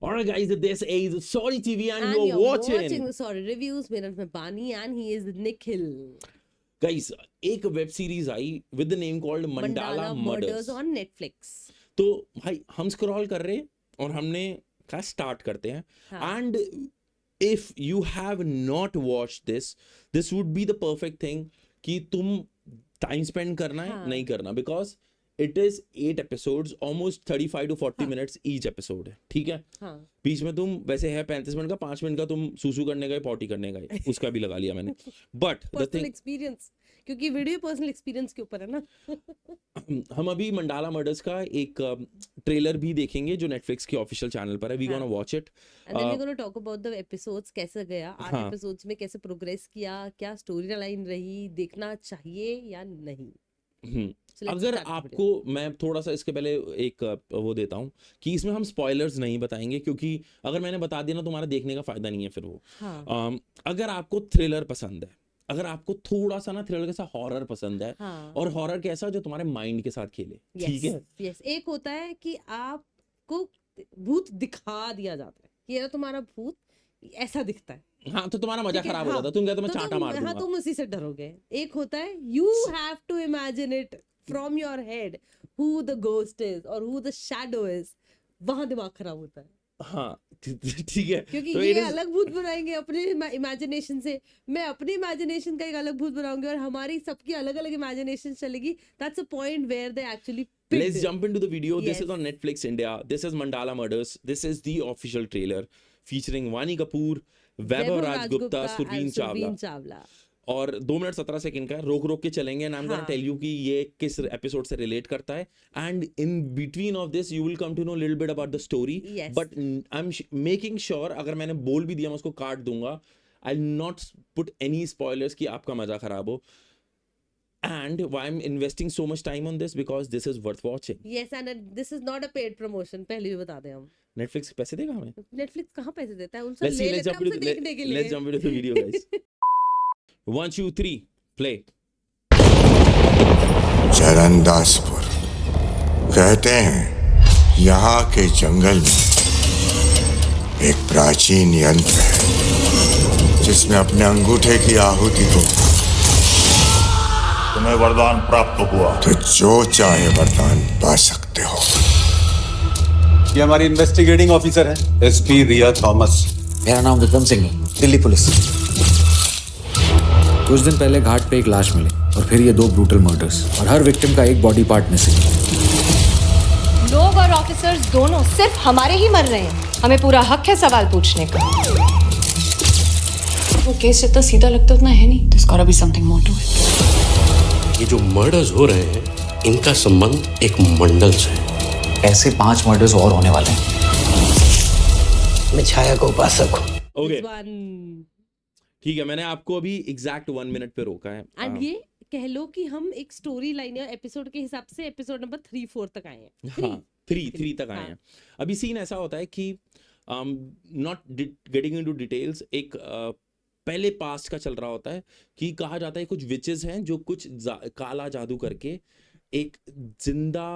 Alright guys, this is Sorry TV and And you're watching. the Sorry Reviews. मेरा नाम है बानी and he is Nikhil. Guys, एक web series I with the name called Mandala Murders. on Netflix. तो भाई हम scroll कर रहे हैं और हमने कहा स्टार्ट करते हैं. हाँ. And if you have not watched this would be the perfect thing कि तुम टाइम स्पेंड करना है हाँ. नहीं करना, because it is 8 episodes, almost 35 to 40 हाँ. minutes each episode है. ठीक है. हाँ. बीच में तुम वैसे है 35 मिनट का, 5 मिनट का तुम सूसू करने गए, पॉटी करने गए, उसका भी लगा लिया मैंने. But the personal thing, experience, क्योंकि वीडियो पर्सनल एक्सपीरियंस के ऊपर है ना. हम अभी मंडाला मर्डर्स का एक ट्रेलर भी देखेंगे जो नेटफ्लिक्स के ऑफिशियल चैनल पर है. We gonna watch it and then we gonna talk about the episodes, कैसे गया 8 हाँ. एपिसोड्स में, कैसे प्रोग्रेस किया, क्या स्टोरी लाइन रही, देखना चाहिए या नहीं. So let's अगर start the आपको, मैं थोड़ा सा इसके पहले एक वो देता हूँ कि इसमें हम स्पॉयलर्स नहीं बताएंगे, क्योंकि अगर मैंने बता दिया ना तुम्हारा देखने का फायदा नहीं है फिर वो. हाँ. अगर आपको थ्रिलर पसंद है, अगर आपको थोड़ा सा ना थ्रिलर के साथ हॉरर पसंद है, हाँ. और हॉरर कैसा जो तुम्हारे माइंड के साथ खेले, ठीक है. यस, एक होता है कि आपको भूत दिखा दिया जाता है कि ये तुम्हारा भूत ऐसा दिखता है. हाँ, तो तुम्हारा मजा ठीक है, खराब हो हाँ. जाता है, तुम कहते हो मैं तो चांटा मार हाँ, दूंगा. तुम उसी से डरोगे. एक होता है you have to imagine it from your head who the ghost is और हु द शैडो इज. वहां दिमाग खराब होता है. हाँ, ठीक है. क्योंकि तो ये it is- अलग भूत बनाएंगे अपने इमेजिनेशन से, मैं अपनी इमेजिनेशन का एक अलग भूत बनाऊंगी और हमारी सबकी अलग अलग इमेजिनेशन चलेगी. That's a point where they actually Let's jump into the video. This Yes. is on Netflix India. This is Mandala Murders. This is the official trailer featuring Vani Kapoor, Vaibhav Rajgupta, Surveen Chawla. और 2 minute 17 second का है. रोक रोक के चलेंगे and I am gonna हाँ. Tell you कि ये किस एपिसोड से रिलेट करता है. And in between of this you will come to know little bit about the story. Yes. But I am making sure, अगर मैंने बोल भी दिया मैं उसको काट दूंगा. I will not put any spoilers कि आपका मजा खराब हो. And why I'm investing so much time on this, because this is worth watching. Yes, and this is not a paid promotion, पहले भी बता दें हम. Netflix पैसे देगा हमें? नेटफ्लिक्स कहाँ पैसे देता है? उनसे Let's see. ले Let's लेते हैं jump हमसे into देखने के लिए. let's jump into the video, guys. 1, 2, 3, play. चरणदासपुर कहते हैं यहाँ के जंगल में एक प्राचीन यंत्र है जिसमें अपने अंगूठे की आहुति को तुम्हें वरदान प्राप्त हुआ। तो जो चाहे वरदान पा सकते हो। ये हमारी इन्वेस्टिगेटिंग ऑफिसर है एसपी रिया थॉमस। मेरा नाम विक्रम सिंह है, दिल्ली पुलिस। कुछ दिन पहले घाट पे एक लाश मिली और फिर ये 2 ब्रूटल मर्डर्स और हर विक्टिम का एक बॉडी पार्ट मिसिंग। लोग और ऑफिसर्स दोनों सिर्फ हमारे ही मर रहे हैं, हमें पूरा हक है सवाल पूछने का। वो केस इतना सीधा लगता उतना है नहीं। There's gotta be something more to it. ये जो मर्डर्स हो रहे हैं इनका संबंध एक मंडल से है। ऐसे 5 मर्डर्स और होने वाले हैं। मैं छाया का उपासक हूँ। Okay. This one. ठीक है, मैंने आपको अभी एग्जैक्ट 1 मिनट पे रोका है. And ये कह लो कि हम एक स्टोरी लाइन या एपिसोड के हिसाब से एपिसोड नंबर 3-4 तक आए हैं. हाँ, 3 तक आए हाँ. हैं. अभी सीन ऐसा होता है कि नॉट गेटिंग इनटू डिटेल्स, एक पहले पास्ट का चल रहा होता है कि कहा जाता है कुछ विचेस हैं जो कुछ काला जादू करके एक जिंदा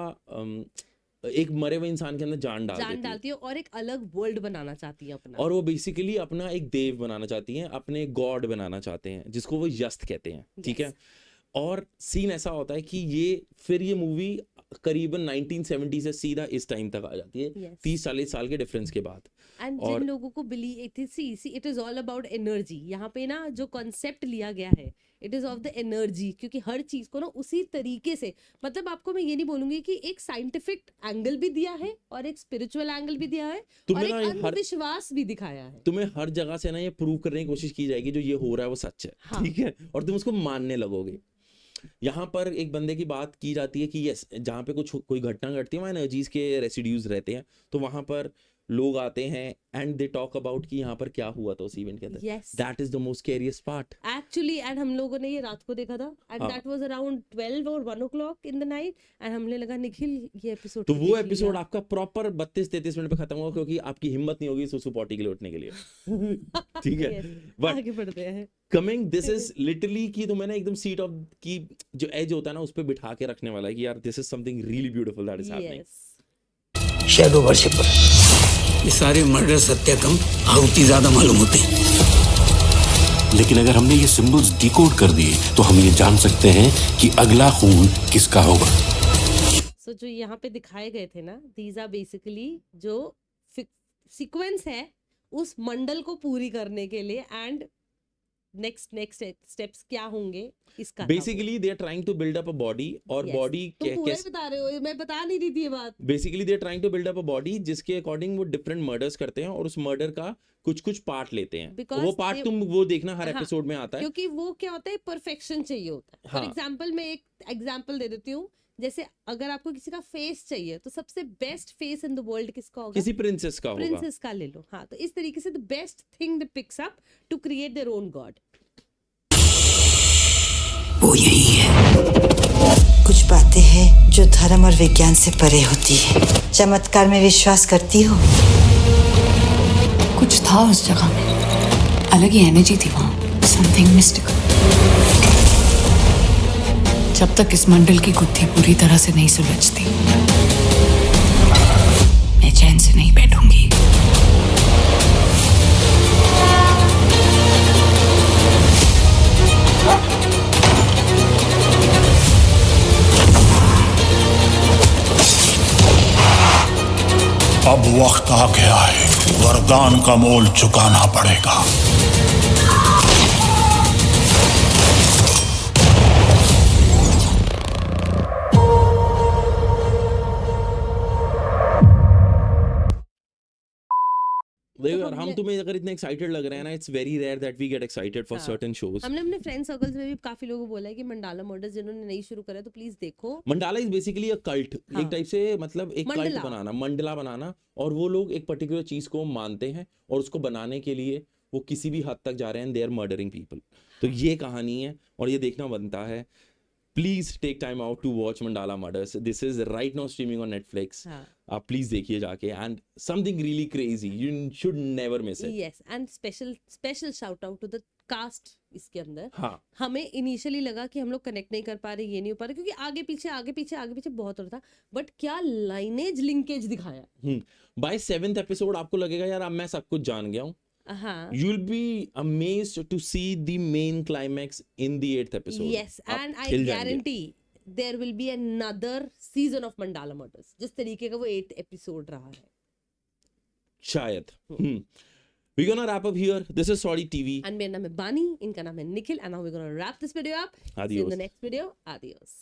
एक मरे हुए इंसान के अंदर जान डालती है और एक अलग वर्ल्ड बनाना चाहती है अपना. और वो बेसिकली अपना एक देव बनाना चाहती हैं, अपने गॉड बनाना चाहते हैं, जिसको वो यस्त कहते हैं. ठीक है. और सीन ऐसा होता है कि ये मूवी करीबन 1970 से सीधा इस टाइम तक आ जाती है. 30-40 साल के डिफरेंस के बाद. एंड जिन लोगों को believe it is all about energy. यहाँ पे ना जो कॉन्सेप्ट लिया गया है, it is of the energy, क्योंकि हर चीज को ना उसी तरीके से, मतलब आपको मैं ये नहीं बोलूंगी कि एक साइंटिफिक एंगल भी दिया है और एक स्पिरिचुअल एंगल भी दिया है और एक अंधविश्वास भी दिखाया है. तुम्हें हर जगह से ना ये प्रूव करने की कोशिश की जाएगी जो ये हो रहा है वो सच है. हाँ. ठीक है. और तुम उसको मानने लगोगे. यहाँ पर एक बंदे की बात की जाती है कि यस, जहाँ पे कोई घटना घटती है वहाँ एनर्जीज के रेसिड्यूज रहते हैं, तो वहां पर लोग आते हैं एंड दे टॉक अबाउट कि यहाँ पर क्या हुआ था उस इवेंट के अंदर. That is the most scariest part actually. And हम लोगों ने ये रात को देखा था एंड दैट वाज अराउंड 12 और 1 o'clock in the night and हमने लगा निखिल ये एपिसोड, तो वो एपिसोड आपका प्रॉपर 32-33 मिनट पे खत्म होगा, क्योंकि आपकी हिम्मत नहीं होगी सुसु पॉटी के लिए उठने के लिए. ठीक है. बट आगे बढ़ते हैं. कमिंग दिस इज लिटरली कि तुम्हें ना एकदम सीट ऑफ की जो एज होता है ना उस पे बिठा के रखने वाला है कि यार this is something really beautiful that is happening. Shadow worshipper ये सारे मर्डर सत्य कम आहुति ज्यादा मालूम होते हैं। लेकिन अगर हमने ये सिंबल्स डिकोड कर दिए तो हम ये जान सकते हैं कि अगला खून किसका होगा। सो जो यहाँ पे दिखाए गए थे ना, दीज आर बेसिकली जो सीक्वेंस है उस मंडल को पूरी करने के लिए, एंड नेक्स्ट स्टेप्स क्या होंगे इसका था वो। Basically they are trying to build up a body, और Yes. बॉडी तुम पूरा ही बता रहे हो, मैं बता नहीं रही थी ये बात। Basically they are trying to build up a body जिसके अकॉर्डिंग वो डिफरेंट मर्डर्स करते हैं और उस मर्डर का कुछ कुछ पार्ट लेते हैं। Because वो पार्ट they- तुम वो देखना हर हाँ, एपिसोड में आता है। क्योंकि वो क्या होता है, परफेक्शन चाहिए होता है। फॉर हाँ। एग्जाम्पल मैं एक एग्जाम्पल दे देती हूँ, जैसे अगर आपको किसी का फेस चाहिए तो सबसे best face in the world किसका होगा? किसी प्रिंसेस का होगा। प्रिंसेस का ले लो। हाँ, तो इस तरीके से the best thing they picks up to create their own god. वो यही है। कुछ बातें हैं जो धर्म और विज्ञान से परे होती है। चमत्कार में विश्वास करती हो? कुछ था उस जगह में, अलग ही एनर्जी थी वहाँ, समथिंग मिस्टिकल। जब तक इस मंडल की गुत्थी पूरी तरह से नहीं सुलझती, मैं चैन से नहीं बैठूंगी। अब वक्त आ गया है, वरदान का मोल चुकाना पड़ेगा। देखो यार, हम तुम्हें अगर इतने एक्साइटेड लग रहे हैं ना, it's very rare that we get excited for हाँ। Certain shows. हमने अपने फ्रेंड सर्कल्स में भी काफी लोगों को बोला है कि मंडाला मर्डर्स जिन्होंने नहीं शुरू करा तो प्लीज देखो। Mandala is basically a cult, हाँ। एक टाइप से मतलब एक कल्ट मंडला। बनाना, मंडला बनाना, और वो लोग एक पर्टिकुलर चीज को मानते हैं और उसको बनाने के लिए वो किसी भी हद तक जा रहे हैं, दे आर मर्डरिंग पीपल। तो ये कहानी है और ये देखना बनता है। Please take time out to watch Mandala Murders. This is right now streaming on Netflix. हाँ। आप प्लीज देखिए जाके, and something really crazy, you should never miss it. Yes, and special shout out to the cast इसके अंदर। हाँ, हमें initially लगा कि हम लोग कनेक्ट नहीं कर पा रहे, ये नहीं हो पा रहा, क्योंकि आगे पीछे बहुत हो रहा था, बट क्या लाइनेज लिंकेज दिखाया। बाय 7th एपिसोड आपको लगेगा यार अब मैं सब कुछ जान गया हूँ। हाँ, You will be amazed to see the main climax in the 8th episode. Yes, आप एंड आई हिल जाएंगे। Guarantee there will be another season of Mandala Murders, जिस तरीके का वो 8th एपिसोड रहा है। शायद। We're gonna wrap up here. This is Saudi TV. And मेरा नाम है बानी, इनका नाम है Nikhil, and now we gonna wrap this video up. See you in the Adios. Next video. Adios.